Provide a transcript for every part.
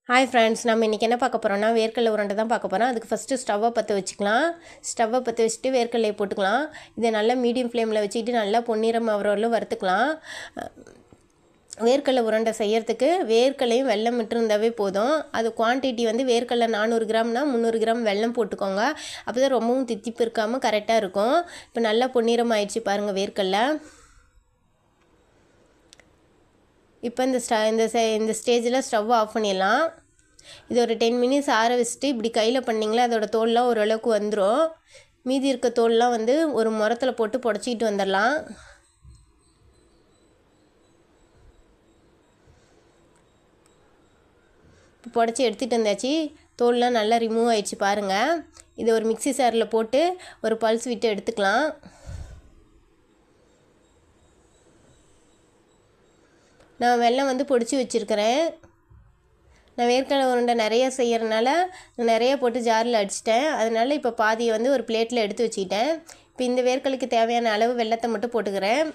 Hi friends, நம்ம இன்றைக்கி என்ன பார்க்க போகிறோம்னா வேர்க்கடலை உருண்டை தான் பார்க்க போகிறோம். அதுக்கு ஃபஸ்ட்டு ஸ்டவ்வை பற்ற வச்சுக்கலாம். ஸ்டவ்வை பற்ற வச்சுட்டு வேர்க்கடலையை போட்டுக்கலாம். இதை நல்லா மீடியம் ஃப்ளேமில் வச்சுக்கிட்டு நல்லா பொன்னிறம் ஆகிறவரையிலும் வறுத்துக்கலாம். வேர்க்கடலை உருண்டை செய்கிறதுக்கு வேர்க்கடலையும் வெல்லம் மட்டும் இருந்தாவே போதும். அது குவான்டிட்டி வந்து வேர்க்கடலை 400 கிராம்னா 300 கிராம் வெல்லம் போட்டுக்கோங்க. அப்போ தான் ரொம்பவும் தித்திப்பு இருக்காமல் கரெக்டாக இருக்கும். இப்போ நல்லா பொன்னிறம் ஆயிடுச்சு பாருங்கள் வேர்க்கடலை. இப்போ இந்த ஸ்டேஜில் ஸ்டவ் ஆஃப் பண்ணிடலாம். இது ஒரு 10 மினிட்ஸ் ஆற வச்சுட்டு இப்படி கையில் பண்ணிங்களா அதோட தோல்லாம் ஓரளவுக்கு வந்துடும். மீதி இருக்க தோல்லாம் வந்து ஒரு முரத்தில் போட்டு புடச்சிக்கிட்டு வந்துடலாம். இப்போ புடச்சி எடுத்துகிட்டு வந்தாச்சு. தோல்லாம் நல்லா ரிமூவ் ஆயிடுச்சு பாருங்கள். இதை ஒரு மிக்ஸி சாரில் போட்டு ஒரு பல்ஸ் விட்டு எடுத்துக்கலாம். நான் வெல்லம் வந்து பொடிச்சு வச்சுருக்கிறேன். நான் வேர்க்கடலை உருண்டை நிறையா செய்கிறனால நிறையா போட்டு ஜாரில் அடிச்சிட்டேன். அதனால் இப்போ பாதியை வந்து ஒரு பிளேட்டில் எடுத்து வச்சுக்கிட்டேன். இப்போ இந்த வேர்க்கடலைக்கு தேவையான அளவு வெல்லத்தை மட்டும் போட்டுக்கிறேன்.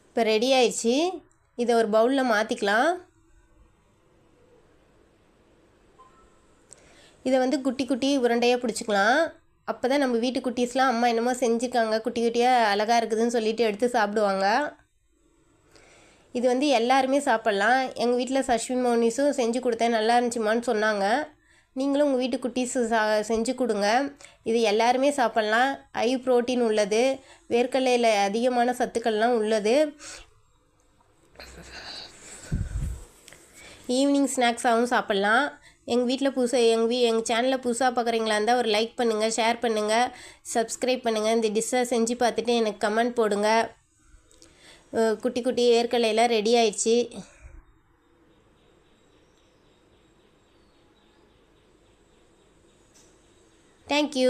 இப்போ ரெடி ஆயிடுச்சு. இதை ஒரு பவுலில் மாற்றிக்கலாம். இதை வந்து குட்டி குட்டி உருண்டையாக பிடிச்சிக்கலாம். அப்போ தான் நம்ம வீட்டு குட்டீஸ்லாம் அம்மா என்னமோ செஞ்சுருக்காங்க குட்டி குட்டியாக அழகாக இருக்குதுன்னு சொல்லிட்டு எடுத்து சாப்பிடுவாங்க. இது வந்து எல்லாருமே சாப்பிட்லாம். எங்கள் வீட்டில் சஷ்வி மௌனிஸும் செஞ்சு கொடுத்தேன், நல்லா இருந்துச்சுமான்னு சொன்னாங்க. நீங்களும் உங்கள் வீட்டு குட்டீஸு செஞ்சு கொடுங்க. இது எல்லாருமே சாப்பிட்லாம். ஹை ப்ரோட்டீன் உள்ளது. வேர்க்கடலையில் அதிகமான சத்துக்கள்லாம் உள்ளது. ஈவினிங் ஸ்நாக்ஸாகவும் சாப்பிட்லாம். எங்கள் வீட்டில் புதுசாக எங்கள் சேனலில் புதுசாக பார்க்குறீங்களா இருந்தால் ஒரு லைக் பண்ணுங்கள், ஷேர் பண்ணுங்கள், சப்ஸ்கிரைப் பண்ணுங்கள். இந்த டிஷ்ஷை செஞ்சு பார்த்துட்டு எனக்கு கமெண்ட் போடுங்க. குட்டி குட்டி வேர்க்கடலையெல்லாம் ரெடி ஆயிடுச்சு. தேங்க்யூ.